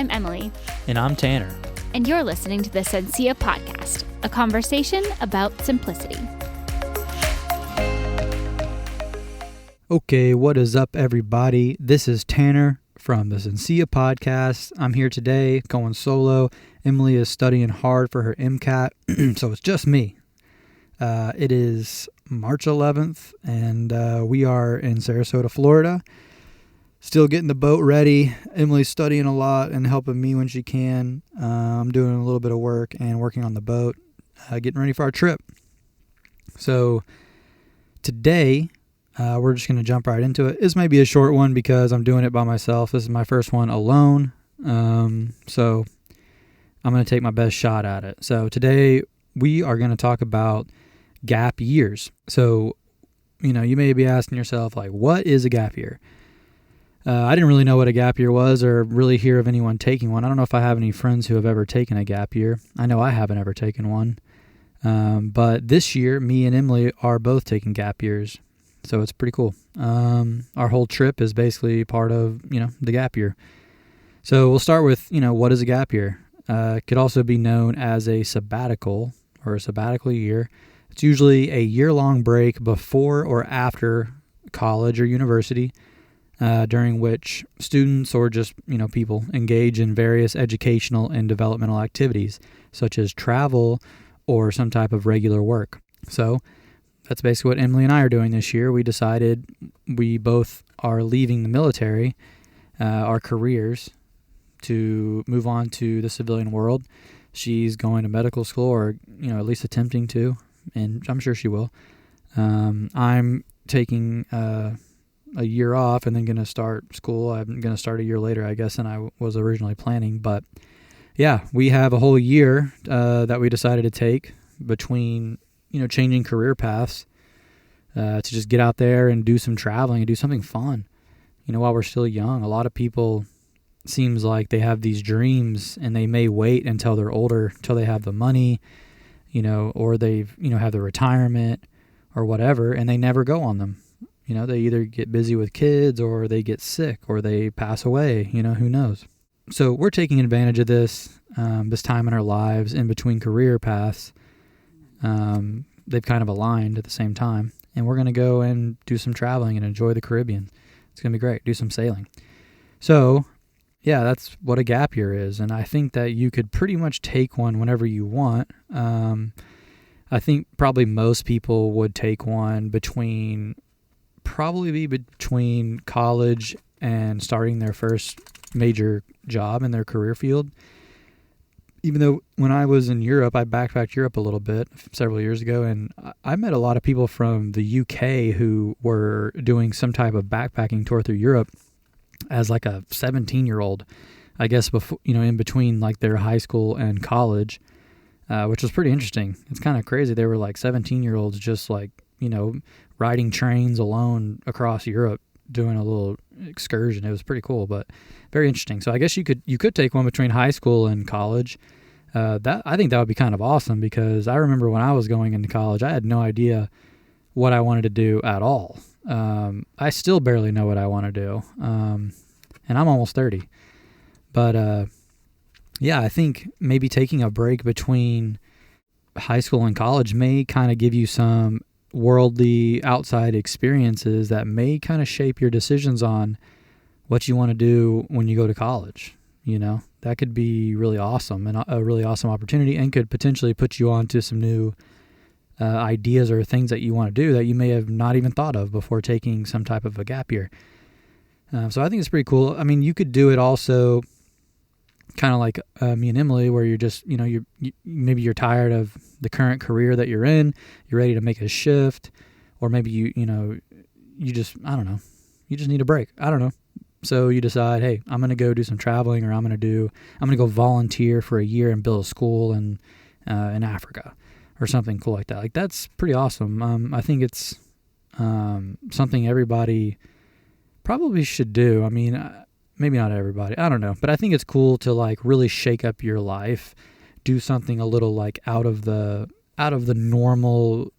I'm Emily. And I'm Tanner. And you're listening to the Sencilla podcast, a conversation about simplicity. Okay, what is up, everybody? This is Tanner from the Sencilla podcast. I'm here today going solo. Emily is studying hard for her MCAT, so it's just me. It is March 11th, and we are in Sarasota, Florida. Still getting the boat ready. Emily's studying a lot and helping me when she can. I'm doing a little bit of work and working on the boat, getting ready for our trip. So today, we're just going to jump right into it. This may be a short one because I'm doing it by myself. This is my first one alone. So I'm going to take my best shot at it. So today we are going to talk about gap years. So, you may be asking yourself, like, what is a gap year? I didn't really know what a gap year was or really hear of anyone taking one. I don't know if I have any friends who have ever taken a gap year. I know I haven't ever taken one. But this year, me and Emily are both taking gap years. So it's pretty cool. Our whole trip is basically part of, the gap year. So we'll start with, what is a gap year? It could also be known as a sabbatical or a sabbatical year. It's usually a year-long break before or after college or university, during which students or just, people engage in various educational and developmental activities, such as travel or some type of regular work. So that's basically what Emily and I are doing this year. We decided we both are leaving the military, our careers, to move on to the civilian world. She's going to medical school, or, at least attempting to, and I'm sure she will. I'm taking a year off and then going to start school. I'm going to start a year later, I guess, than I was originally planning. But yeah, we have a whole year that we decided to take between, changing career paths to just get out there and do some traveling and do something fun. While we're still young, a lot of people seems like they have these dreams and they may wait until they're older, until they have the money, or they've, have the retirement or whatever, and they never go on them. They either get busy with kids or they get sick or they pass away, who knows. So we're taking advantage of this time in our lives in between career paths. They've kind of aligned at the same time, and we're going to go and do some traveling and enjoy the Caribbean. It's going to be great. Do some sailing. So yeah, that's what a gap year is. And I think that you could pretty much take one whenever you want. I think probably most people would take one between college and starting their first major job in their career field. Even though when I was in Europe, I backpacked Europe a little bit several years ago, and I met a lot of people from the UK who were doing some type of backpacking tour through Europe as like a 17-year-old, I guess, before, in between like their high school and college, which was pretty interesting. It's kind of crazy. They were like 17-year-olds just like, riding trains alone across Europe, doing a little excursion. It was pretty cool, but very interesting. So I guess you could take one between high school and college. I think that would be kind of awesome, because I remember when I was going into college, I had no idea what I wanted to do at all. I still barely know what I want to do. And I'm almost 30. But yeah, I think maybe taking a break between high school and college may kind of give you some worldly outside experiences that may kind of shape your decisions on what you want to do when you go to college. That could be really awesome and a really awesome opportunity, and could potentially put you on to some new ideas or things that you want to do that you may have not even thought of before taking some type of a gap year. So I think it's pretty cool. I mean, you could do it also kind of like me and Emily, where you're just, maybe you're tired of the current career that you're in, you're ready to make a shift, or maybe you just need a break. I don't know. So you decide, hey, I'm going to go do some traveling, or I'm going to go volunteer for a year and build a school in Africa or something cool like that. Like, that's pretty awesome. I think it's something everybody probably should do. I mean, maybe not everybody, I don't know, but I think it's cool to like really shake up your life, do something a little like out of the normal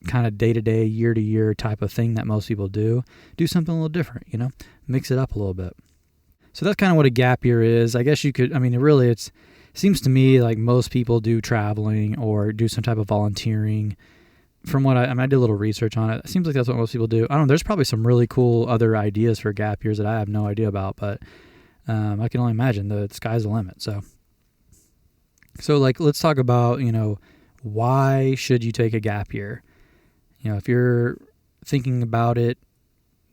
kind of day-to-day, year-to-year type of thing that most people do. Do something a little different, mix it up a little bit. So that's kind of what a gap year is. I guess you could, it seems to me like most people do traveling or do some type of volunteering. From what I did a little research on it. It seems like that's what most people do. I don't know. There's probably some really cool other ideas for gap years that I have no idea about, but I can only imagine the sky's the limit. So like, let's talk about, why should you take a gap year? If you're thinking about it,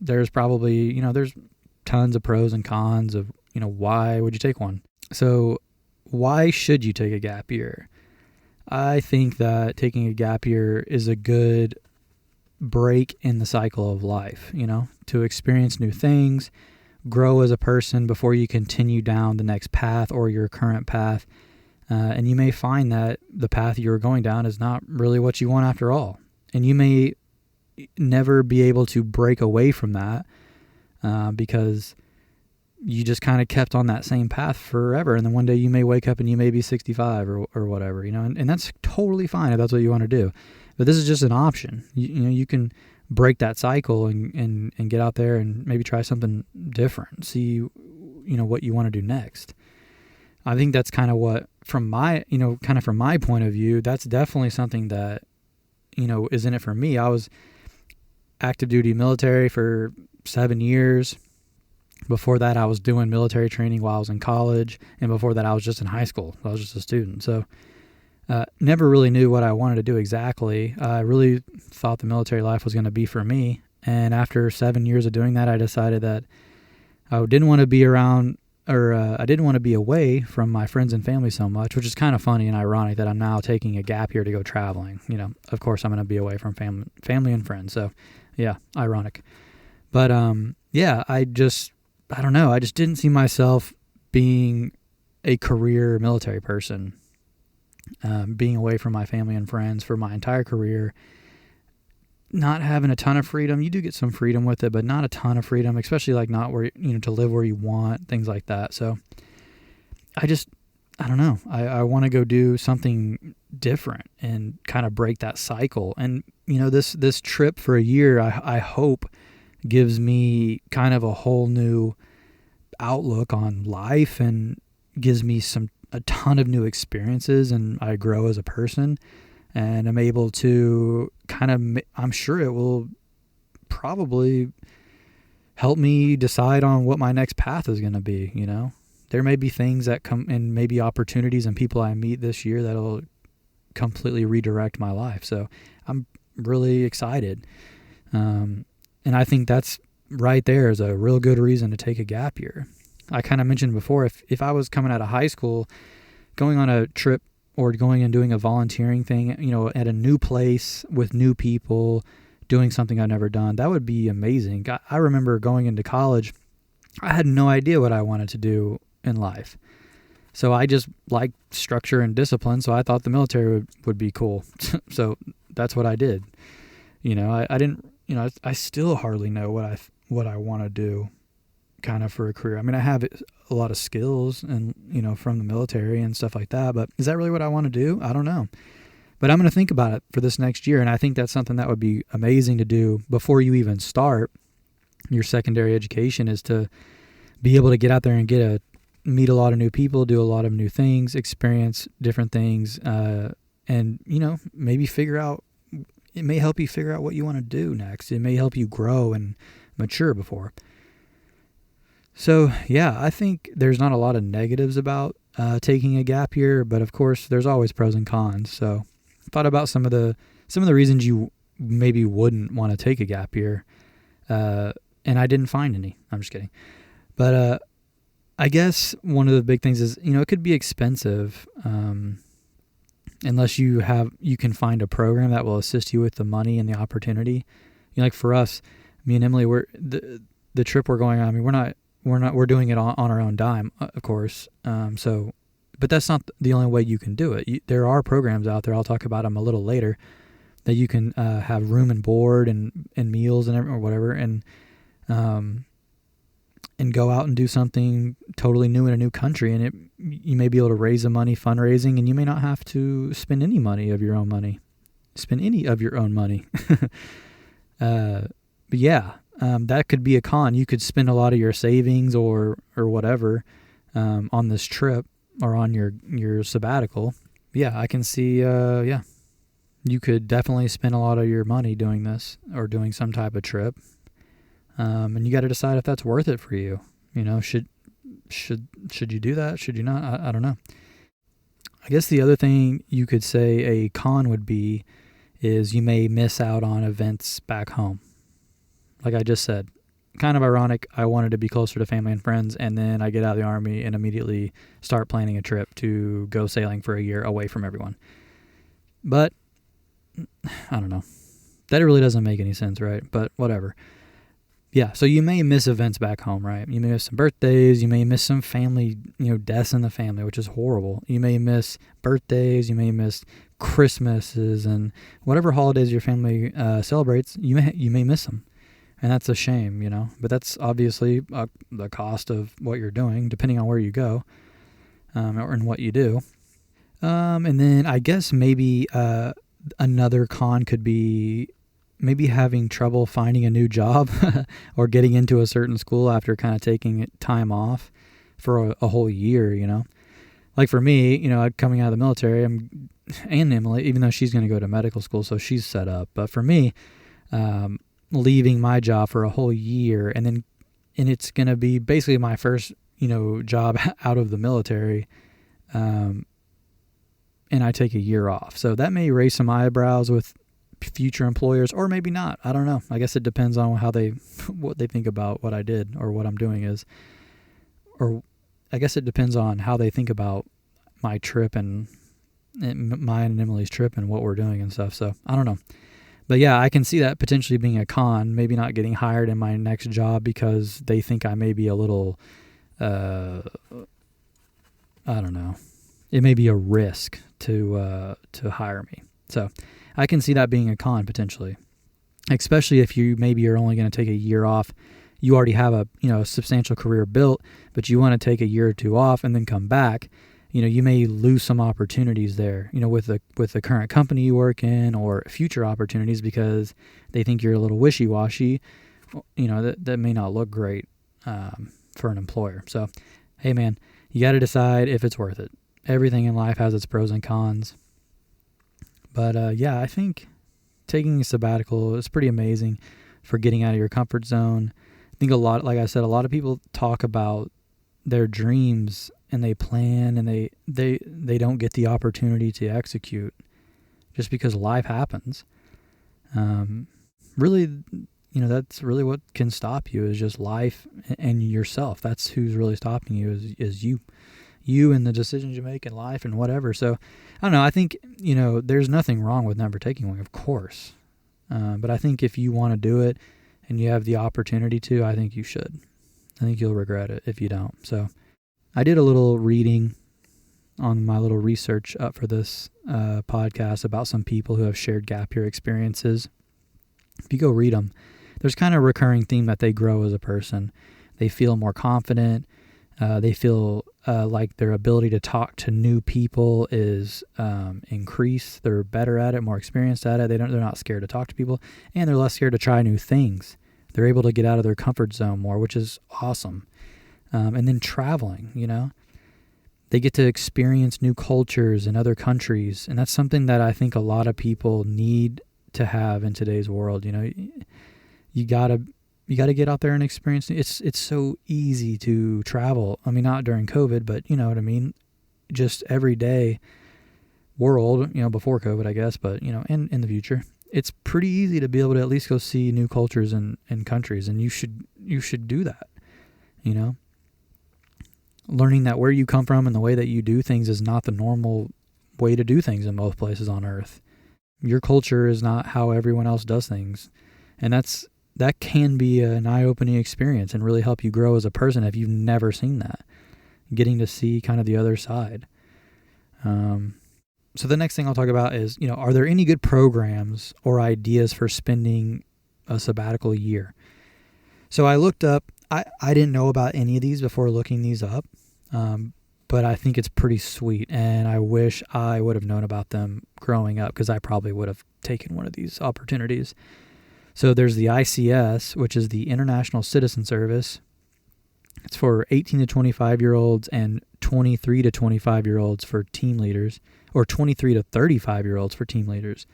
there's probably, there's tons of pros and cons of, why would you take one? So why should you take a gap year? I think that taking a gap year is a good break in the cycle of life, to experience new things, grow as a person before you continue down the next path or your current path. And you may find that the path you're going down is not really what you want after all. And you may never be able to break away from that because you just kind of kept on that same path forever. And then one day you may wake up and you may be 65 or whatever, and that's totally fine if that's what you want to do. But this is just an option. You can break that cycle and get out there and maybe try something different. See, what you want to do next. I think that's kind of what, from my point of view, that's definitely something that, is in it for me. I was active duty military for 7 years. Before that, I was doing military training while I was in college, and before that, I was just in high school. I was just a student, so never really knew what I wanted to do exactly. I really thought the military life was going to be for me, and after 7 years of doing that, I decided that I didn't want to be around, or I didn't want to be away from my friends and family so much, which is kind of funny and ironic that I'm now taking a gap year to go traveling. Of course, I'm going to be away from family and friends, so yeah, ironic. But I don't know. I just didn't see myself being a career military person, being away from my family and friends for my entire career, not having a ton of freedom. You do get some freedom with it, but not a ton of freedom, especially like not where, to live where you want, things like that. So I don't know. I want to go do something different and kind of break that cycle. And, this trip for a year, I hope gives me kind of a whole new outlook on life and gives me a ton of new experiences, and I grow as a person, and I'm able to I'm sure it will probably help me decide on what my next path is going to be. There may be things that come, and maybe opportunities and people I meet this year that'll completely redirect my life. So I'm really excited. And I think that's right there is a real good reason to take a gap year. I kind of mentioned before, if I was coming out of high school, going on a trip or going and doing a volunteering thing, at a new place with new people, doing something I've never done, that would be amazing. I remember going into college, I had no idea what I wanted to do in life. So I just liked structure and discipline, so I thought the military would be cool. So that's what I did. I didn't, I still hardly know what I want to do kind of for a career. I have a lot of skills and, from the military and stuff like that, but is that really what I want to do? I don't know. But I'm going to think about it for this next year, and I think that's something that would be amazing to do before you even start your secondary education, is to be able to get out there and meet a lot of new people, do a lot of new things, experience different things, and, maybe it may help you figure out what you want to do next. It may help you grow and mature before. So, yeah, I think there's not a lot of negatives about taking a gap year, but of course there's always pros and cons. So I thought about some of the reasons you maybe wouldn't want to take a gap year, and I didn't find any. I'm just kidding. But I guess one of the big things is, it could be expensive unless you can find a program that will assist you with the money and the opportunity. Like for us, me and Emily, we're the trip we're going on. We're doing it on our own dime, of course. But that's not the only way you can do it. There are programs out there, I'll talk about them a little later, that you can have room and board and meals and or whatever, and go out and do something totally new in a new country. And you may be able to raise the money fundraising, and you may not have to spend any of your own money. But yeah, that could be a con. You could spend a lot of your savings or whatever on this trip or on your sabbatical. Yeah, I can see, you could definitely spend a lot of your money doing this or doing some type of trip. And you got to decide if that's worth it for you. Should you do that? Should you not? I don't know. I guess the other thing you could say a con would be is you may miss out on events back home. Like I just said, kind of ironic. I wanted to be closer to family and friends, and then I get out of the Army and immediately start planning a trip to go sailing for a year away from everyone. But I don't know. That really doesn't make any sense, right? But whatever. Yeah, so you may miss events back home, right? You may miss some birthdays. You may miss some family, deaths in the family, which is horrible. You may miss birthdays. You may miss Christmases and whatever holidays your family celebrates. You may miss them, and that's a shame, But that's obviously the cost of what you're doing, depending on where you go or in what you do. And then I guess maybe another con could be maybe having trouble finding a new job or getting into a certain school after kind of taking time off for a whole year, Like for me, coming out of the military, and Emily, even though she's going to go to medical school, so she's set up. But for me, leaving my job for a whole year and it's going to be basically my first, job out of the military, and I take a year off. So that may raise some eyebrows with future employers, or maybe not. I don't know. I guess it depends on what they think about what I did or what I'm doing is, or I guess it depends on how they think about my trip and mine and Emily's trip and what we're doing and stuff. So I don't know. But yeah, I can see that potentially being a con, maybe not getting hired in my next job because they think I may be a little, I don't know. It may be a risk to hire me. So I can see that being a con potentially, especially if you're only going to take a year off. You already have a substantial career built, but you want to take a year or two off and then come back. You may lose some opportunities there, with the current company you work in, or future opportunities because they think you're a little wishy-washy. That may not look great for an employer. So, hey man, you got to decide if it's worth it. Everything in life has its pros and cons. But yeah, I think taking a sabbatical is pretty amazing for getting out of your comfort zone. I think like I said, a lot of people talk about their dreams and they plan and they don't get the opportunity to execute just because life happens. Really, that's really what can stop you is just life and yourself. That's who's really stopping you is you and the decisions you make in life and whatever. So I don't know. I think, there's nothing wrong with never taking one, of course. But I think if you want to do it and you have the opportunity to, I think you should. I think you'll regret it if you don't. So I did a little reading on my little research up for this podcast about some people who have shared gap year experiences. If you go read them, there's kind of a recurring theme that they grow as a person. They feel more confident. They feel like their ability to talk to new people is increased. They're better at it, more experienced at it. They're not scared to talk to people, and they're less scared to try new things. They're able to get out of their comfort zone more, which is awesome. And then traveling, they get to experience new cultures in other countries, and that's something that I think a lot of people need to have in today's world. You gotta get out there and experience. It's so easy to travel. I mean, not during COVID, but you know what I mean? Just everyday world, before COVID, I guess, but, and in the future, it's pretty easy to be able to at least go see new cultures and countries. And you should do that, learning that where you come from and the way that you do things is not the normal way to do things in most places on earth. Your culture is not how everyone else does things. And that can be an eye-opening experience and really help you grow as a person if you've never seen that, getting to see kind of the other side. So the next thing I'll talk about is, are there any good programs or ideas for spending a sabbatical year? So I looked up, I didn't know about any of these before looking these up, but I think it's pretty sweet, and I wish I would have known about them growing up because I probably would have taken one of these opportunities. So there's the ICS, which is the International Citizen Service. It's for 18 to 25-year-olds and 23 to 25-year-olds for team leaders, or 23 to 35-year-olds for team leaders.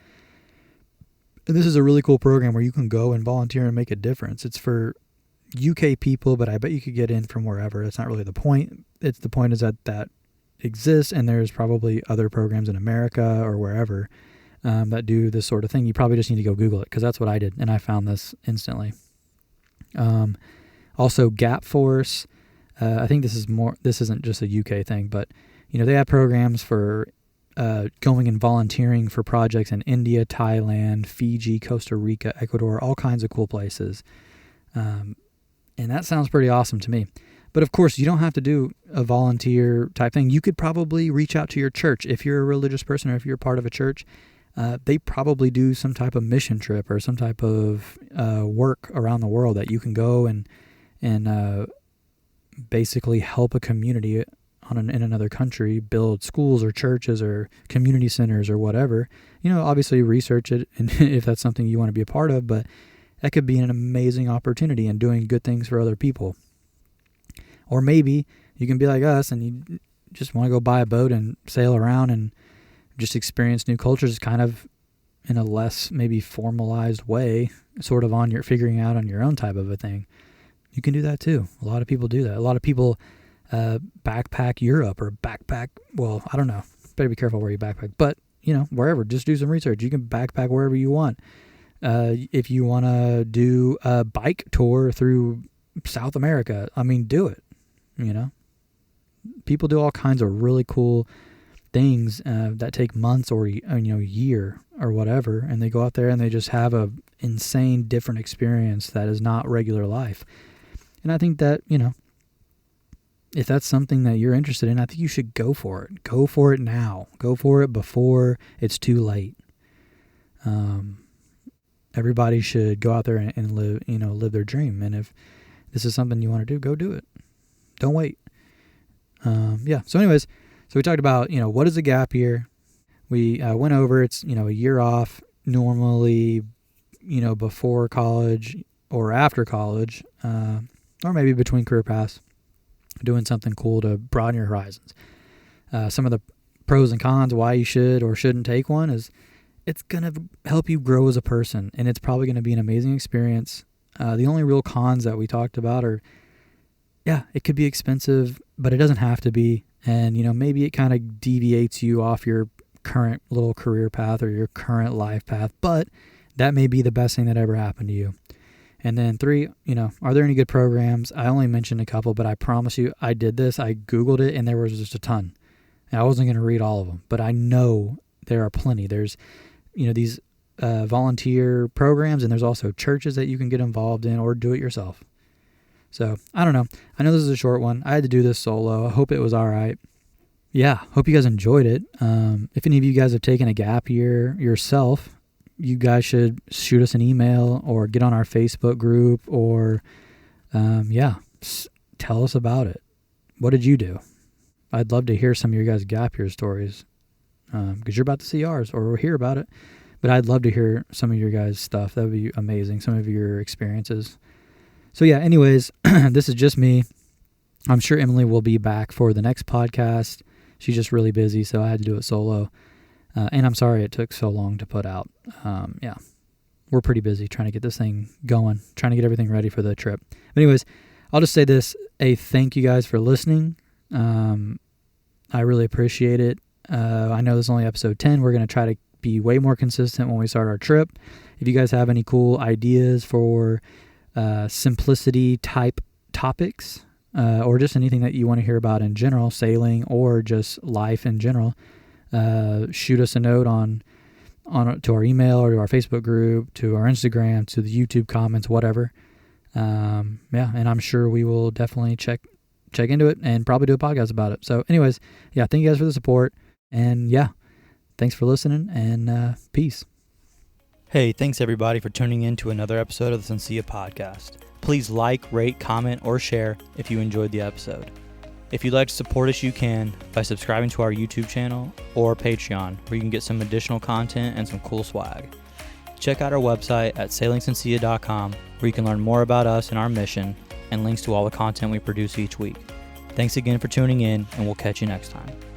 And this is a really cool program where you can go and volunteer and make a difference. It's for UK people, but I bet you could get in from wherever. That's not really the point. The point is that exists, and there's probably other programs in America or wherever that do this sort of thing. You probably just need to go Google it, because that's what I did, and I found this instantly. Also, Gap Force. I think this isn't just a UK thing, but they have programs for going and volunteering for projects in India, Thailand, Fiji, Costa Rica, Ecuador, all kinds of cool places. And that sounds pretty awesome to me. But of course, you don't have to do a volunteer type thing. You could probably reach out to your church. If you're a religious person or if you're part of a church, they probably do some type of mission trip or some type of work around the world that you can go and basically help a community in another country build schools or churches or community centers or whatever. Obviously research it, and if that's something you want to be a part of, but that could be an amazing opportunity in doing good things for other people. Or maybe you can be like us and you just want to go buy a boat and sail around and just experience new cultures kind of in a less maybe formalized way, sort of figuring out on your own type of a thing. You can do that too. A lot of people do that. A lot of people backpack Europe or well, I don't know. Better be careful where you backpack. But, wherever, just do some research. You can backpack wherever you want. If you want to do a bike tour through South America, do it. People do all kinds of really cool things that take months or a year or whatever, and they go out there and they just have a insane different experience that is not regular life. And I think that if that's something that you're interested in, I think you should go for it. Go for it now. Go for it before it's too late. Everybody should go out there and live their dream. And if this is something you want to do, go do it. Don't wait. So anyways, we talked about, what is a gap year? We went over, it's, a year off normally, before college or after college, or maybe between career paths, doing something cool to broaden your horizons. Some of the pros and cons, why you should or shouldn't take one, is it's going to help you grow as a person, and it's probably going to be an amazing experience. The only real cons that we talked about are, it could be expensive, but it doesn't have to be. And, maybe it kind of deviates you off your current little career path or your current life path, but that may be the best thing that ever happened to you. And then 3, are there any good programs? I only mentioned a couple, but I promise you, I did this. I Googled it, and there was just a ton. And I wasn't going to read all of them, but I know there are plenty. There's, these volunteer programs, and there's also churches that you can get involved in or do it yourself. So, I don't know. I know this is a short one. I had to do this solo. I hope it was all right. Yeah, hope you guys enjoyed it. If any of you guys have taken a gap year yourself, you guys should shoot us an email or get on our Facebook group or, tell us about it. What did you do? I'd love to hear some of your guys' gap year stories because you're about to see ours or hear about it. But I'd love to hear some of your guys' stuff. That would be amazing, some of your experiences. So anyways, this is just me. I'm sure Emily will be back for the next podcast. She's just really busy, so I had to do it solo. And I'm sorry it took so long to put out. We're pretty busy trying to get this thing going, trying to get everything ready for the trip. But anyways, I'll just say this, thank you guys for listening. I really appreciate it. I know this is only episode 10. We're going to try to be way more consistent when we start our trip. If you guys have any cool ideas for simplicity type topics, or just anything that you want to hear about in general, sailing or just life in general, shoot us a note to our email or to our Facebook group, to our Instagram, to the YouTube comments, whatever. And I'm sure we will definitely check into it and probably do a podcast about it. So anyways, thank you guys for the support, and thanks for listening, and peace. Hey, thanks everybody for tuning in to another episode of the Sencilla podcast. Please like, rate, comment, or share if you enjoyed the episode. If you'd like to support us, you can by subscribing to our YouTube channel or Patreon, where you can get some additional content and some cool swag. check out our website at sailingsencilla.com, where you can learn more about us and our mission and links to all the content we produce each week. Thanks again for tuning in, and we'll catch you next time.